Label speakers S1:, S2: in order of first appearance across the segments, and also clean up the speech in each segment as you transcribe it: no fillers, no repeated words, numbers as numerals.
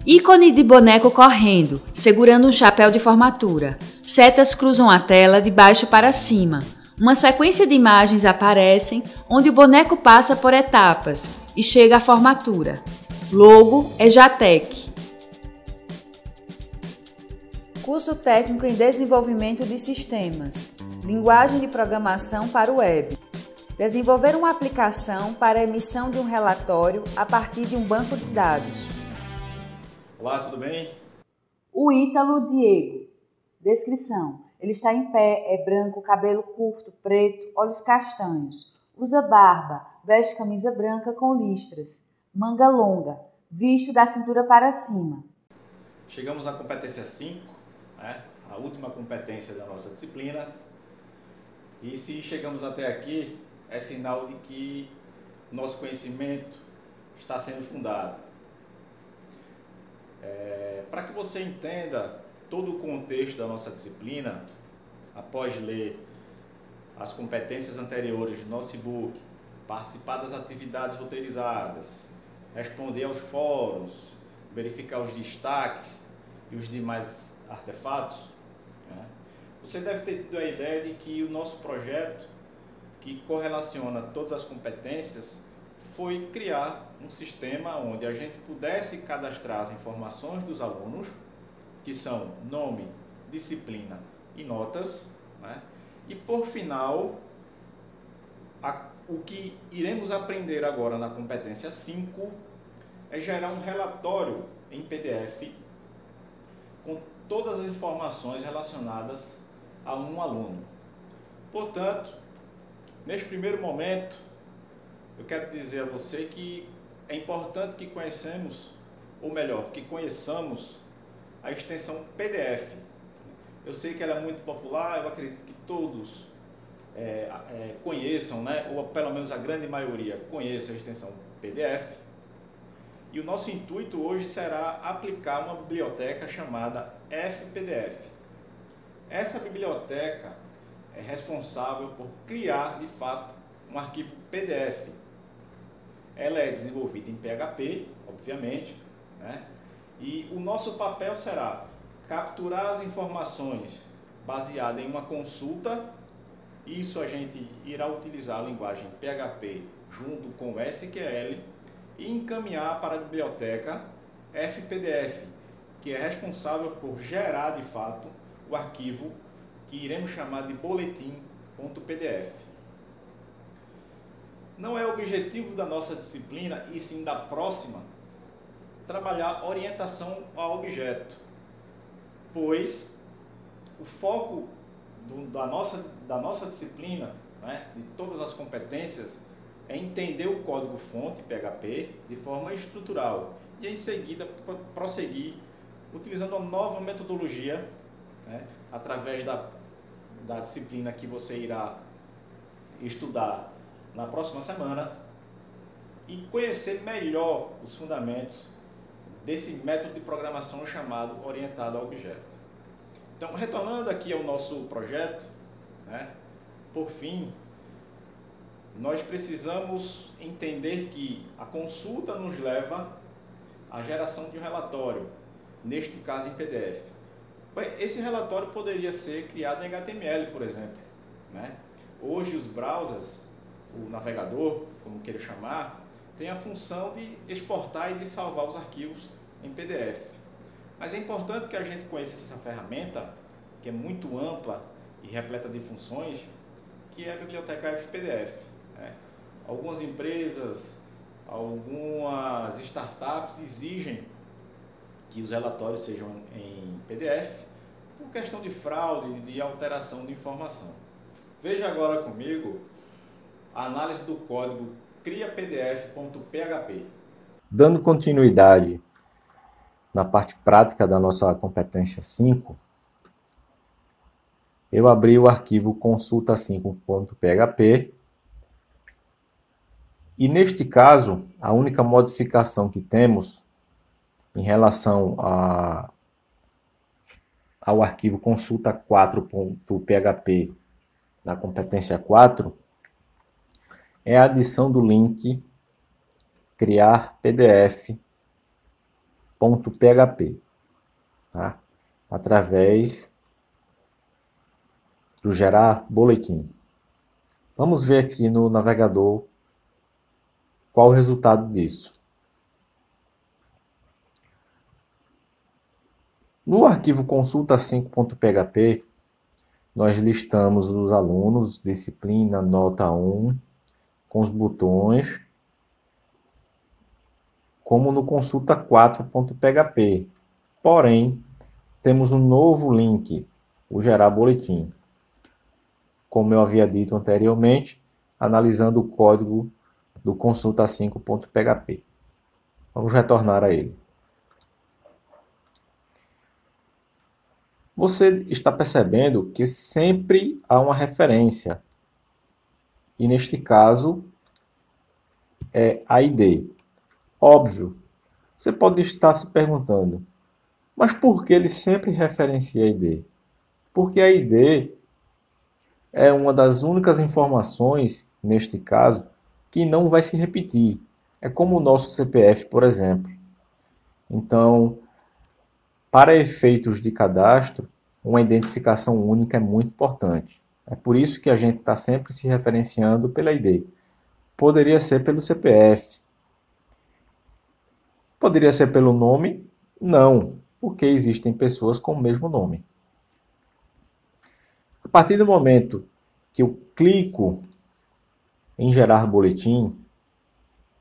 S1: Ícone de boneco correndo, segurando um chapéu de formatura. Setas cruzam a tela de baixo para cima. Uma sequência de imagens aparecem onde o boneco passa por etapas e chega à formatura. Logo é Jatec. Curso técnico em desenvolvimento de sistemas. Linguagem de programação para o web. Desenvolver uma aplicação para a emissão de um relatório a partir de um banco de dados.
S2: Olá, tudo bem?
S1: O Ítalo Diego. Descrição. Ele está em pé, é branco, cabelo curto, preto, olhos castanhos. Usa barba, veste camisa branca com listras. Manga longa, visto da cintura para cima.
S2: Chegamos à competência 5, a última competência da nossa disciplina. E se chegamos até aqui, é sinal de que nosso conhecimento está sendo fundado. Para que você entenda todo o contexto da nossa disciplina, após ler as competências anteriores do nosso e-book, participar das atividades roteirizadas, responder aos fóruns, verificar os destaques e os demais artefatos, você deve ter tido a ideia de que o nosso projeto, que correlaciona todas as competências, foi criar um sistema onde a gente pudesse cadastrar as informações dos alunos, que são nome, disciplina e notas, e por final, o que iremos aprender agora na competência 5 é gerar um relatório em PDF com todas as informações relacionadas a um aluno. Portanto, neste primeiro momento, eu quero dizer a você que é importante que conheçamos a extensão PDF. Eu sei que ela é muito popular, eu acredito que todos conheçam, ou pelo menos a grande maioria conheça a extensão PDF. E o nosso intuito hoje será aplicar uma biblioteca chamada FPDF. Essa biblioteca é responsável por criar, de fato, um arquivo PDF. Ela é desenvolvida em PHP, obviamente, e o nosso papel será capturar as informações baseadas em uma consulta. Isso a gente irá utilizar a linguagem PHP junto com o SQL e encaminhar para a biblioteca FPDF, que é responsável por gerar, de fato, o arquivo que iremos chamar de boletim.pdf. Não é objetivo da nossa disciplina, e sim da próxima, trabalhar orientação ao objeto, pois o foco da nossa disciplina, de todas as competências, é entender o código-fonte PHP de forma estrutural e, em seguida, prosseguir utilizando uma nova metodologia, através da disciplina que você irá estudar na próxima semana, e conhecer melhor os fundamentos desse método de programação chamado orientado ao objeto. Então, retornando aqui ao nosso projeto, por fim, nós precisamos entender que a consulta nos leva à geração de um relatório, neste caso em PDF. Esse relatório poderia ser criado em HTML, por exemplo. Hoje os browsers, o navegador, como queira chamar, tem a função de exportar e de salvar os arquivos em PDF. Mas é importante que a gente conheça essa ferramenta, que é muito ampla e repleta de funções, que é a biblioteca FPDF. Algumas empresas, algumas startups exigem que os relatórios sejam em PDF por questão de fraude, de alteração de informação. Veja agora comigo a análise do código criapdf.php.
S3: Dando continuidade na parte prática da nossa competência 5, eu abri o arquivo consulta5.php e, neste caso, a única modificação que temos em relação ao arquivo consulta4.php na competência 4 é a adição do link criar PDF tá? Através do gerar boletim. Vamos ver aqui no navegador qual o resultado disso. No arquivo consulta5.php, nós listamos os alunos, disciplina, nota 1, com os botões, como no consulta4.php. Porém, temos um novo link, o gerar boletim. Como eu havia dito anteriormente, analisando o código do consulta5.php. Vamos retornar a ele. Você está percebendo que sempre há uma referência. E neste caso é a ID. Óbvio, você pode estar se perguntando, mas por que ele sempre referencia a ID? Porque a ID é uma das únicas informações, neste caso, que não vai se repetir. É como o nosso CPF, por exemplo. Então, para efeitos de cadastro, uma identificação única é muito importante. É por isso que a gente está sempre se referenciando pela ID. Poderia ser pelo CPF. Poderia ser pelo nome? Não, porque existem pessoas com o mesmo nome. A partir do momento que eu clico em gerar boletim,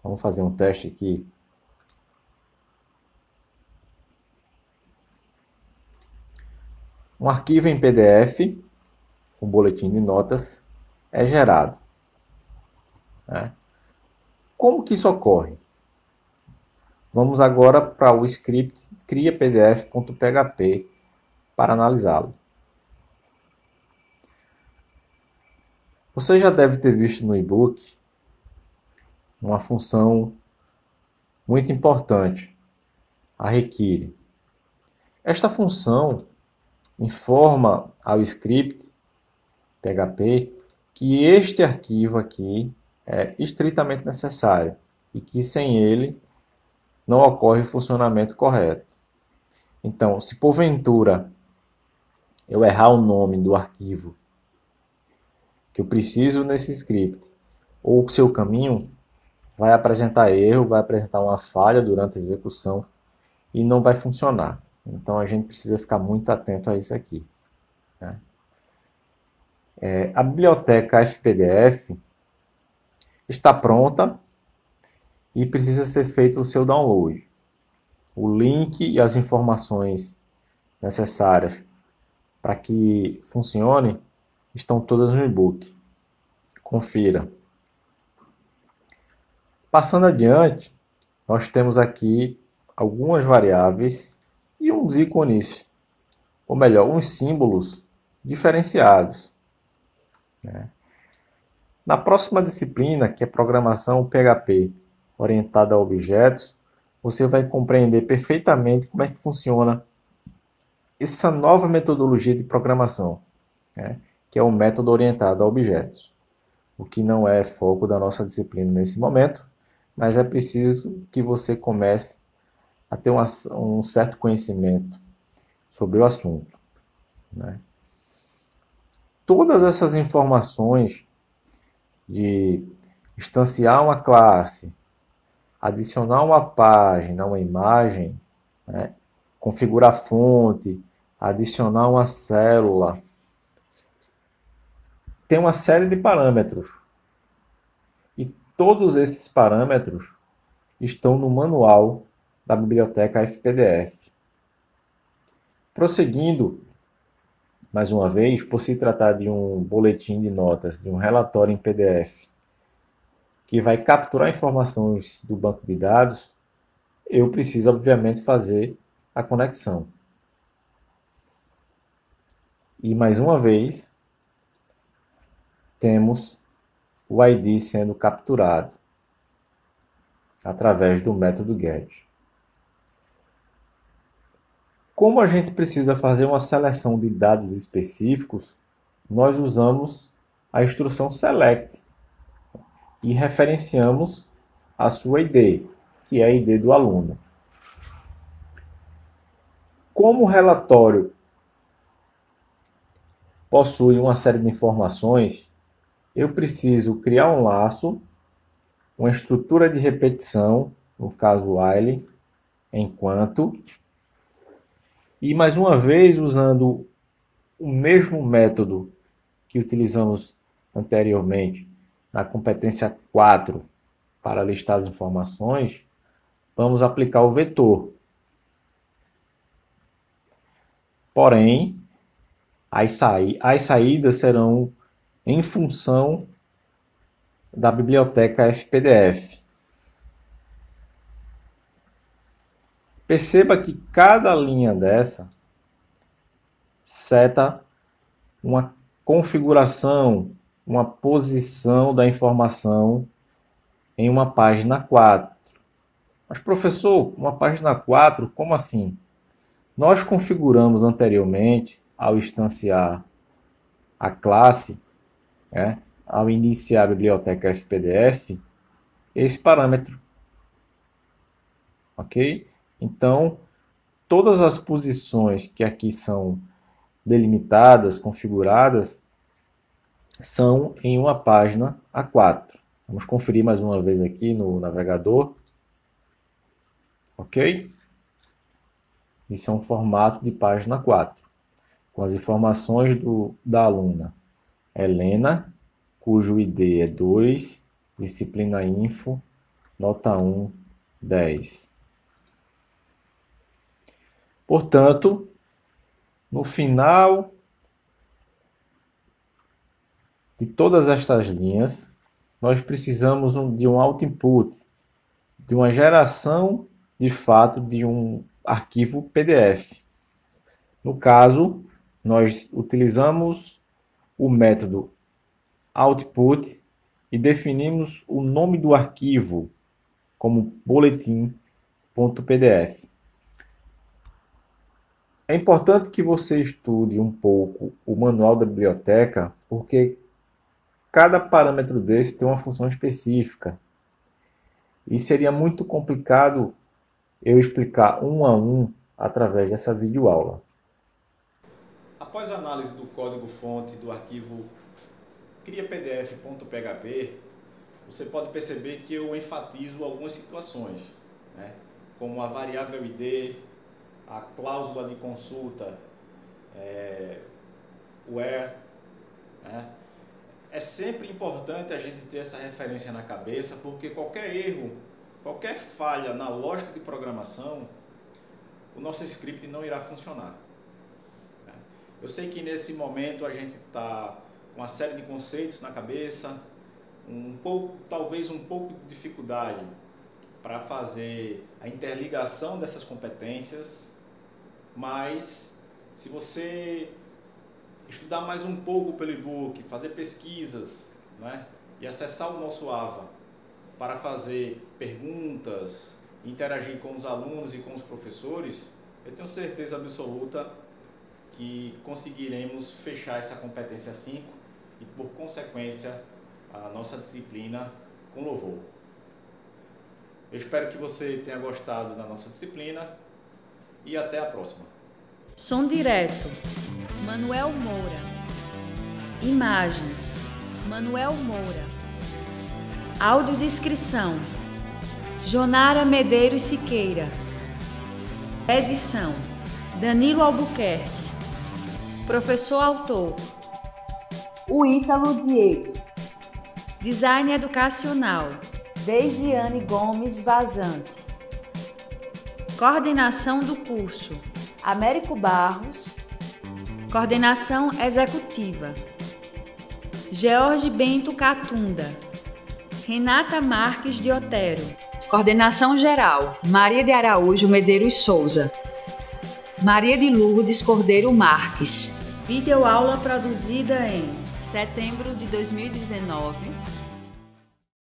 S3: vamos fazer um teste aqui. Um arquivo em PDF, um boletim de notas, é gerado. Como que isso ocorre? Vamos agora para o script criapdf.php para analisá-lo. Você já deve ter visto no e-book uma função muito importante, a require. Esta função informa ao script PHP que este arquivo aqui é estritamente necessário e que sem ele não ocorre o funcionamento correto. Então, se porventura eu errar o nome do arquivo que eu preciso nesse script, ou o seu caminho, vai apresentar erro, vai apresentar uma falha durante a execução e não vai funcionar. Então a gente precisa ficar muito atento a isso aqui. A biblioteca FPDF está pronta e precisa ser feito o seu download. O link e as informações necessárias para que funcione estão todas no e-book. Confira. Passando adiante, nós temos aqui algumas variáveis e uns ícones, ou melhor, uns símbolos diferenciados. Na próxima disciplina, que é Programação PHP orientada a objetos, você vai compreender perfeitamente como é que funciona essa nova metodologia de programação, que é o método orientado a objetos. O que não é foco da nossa disciplina nesse momento, mas é preciso que você comece a ter um certo conhecimento sobre o assunto. Todas essas informações de instanciar uma classe, adicionar uma página, uma imagem, configurar fonte, adicionar uma célula, tem uma série de parâmetros. E todos esses parâmetros estão no manual da biblioteca FPDF. Prosseguindo, mais uma vez, por se tratar de um boletim de notas, de um relatório em PDF, que vai capturar informações do banco de dados, eu preciso, obviamente, fazer a conexão. E, mais uma vez, temos o ID sendo capturado através do método GET. Como a gente precisa fazer uma seleção de dados específicos, nós usamos a instrução SELECT e referenciamos a sua ID, que é a ID do aluno. como o relatório possui uma série de informações, eu preciso criar um laço, uma estrutura de repetição, no caso while, enquanto, e mais uma vez usando o mesmo método que utilizamos anteriormente na competência 4 para listar as informações, vamos aplicar o vetor. Porém, as saídas serão em função da biblioteca FPDF. Perceba que cada linha dessa seta uma configuração, uma posição da informação em uma página 4. Mas, professor, uma página 4, como assim? Nós configuramos anteriormente, ao instanciar a classe, ao iniciar a biblioteca FPDF, esse parâmetro. Ok? Então, todas as posições que aqui são delimitadas, configuradas, são em uma página A4. Vamos conferir mais uma vez aqui no navegador. Ok? Isso é um formato de página 4, com as informações da aluna Helena, cujo ID é 2, disciplina info, nota 1, 10. Portanto, no final de todas estas linhas, nós precisamos de um output, de uma geração de fato de um arquivo PDF. No caso, nós utilizamos o método output e definimos o nome do arquivo como boletim.pdf. É importante que você estude um pouco o manual da biblioteca, porque cada parâmetro desse tem uma função específica. E seria muito complicado eu explicar um a um através dessa videoaula.
S2: Após a análise do código-fonte do arquivo criapdf.php, você pode perceber que eu enfatizo algumas situações, como a variável ID, a cláusula de consulta, where. É sempre importante a gente ter essa referência na cabeça, porque qualquer erro, qualquer falha na lógica de programação, o nosso script não irá funcionar. Eu sei que nesse momento a gente está com uma série de conceitos na cabeça, talvez um pouco de dificuldade para fazer a interligação dessas competências, mas se você estudar mais um pouco pelo e-book, fazer pesquisas, e acessar o nosso AVA para fazer perguntas, interagir com os alunos e com os professores, eu tenho certeza absoluta que conseguiremos fechar essa competência 5 e, por consequência, a nossa disciplina com louvor. Eu espero que você tenha gostado da nossa disciplina e até a próxima.
S1: Som direto, Manuel Moura. Imagens, Manuel Moura. Audiodescrição, Jonara Medeiros Siqueira. Edição, Danilo Albuquerque. Professor autor, o Ítalo Diego. Design educacional, Deisiane Gomes Vazante. Coordenação do curso, Américo Barros. Coordenação executiva, George Bento Catunda. Renata Marques de Otero. Coordenação geral, Maria de Araújo Medeiros Souza. Maria de Lourdes Cordeiro Marques. Videoaula produzida em setembro de 2019.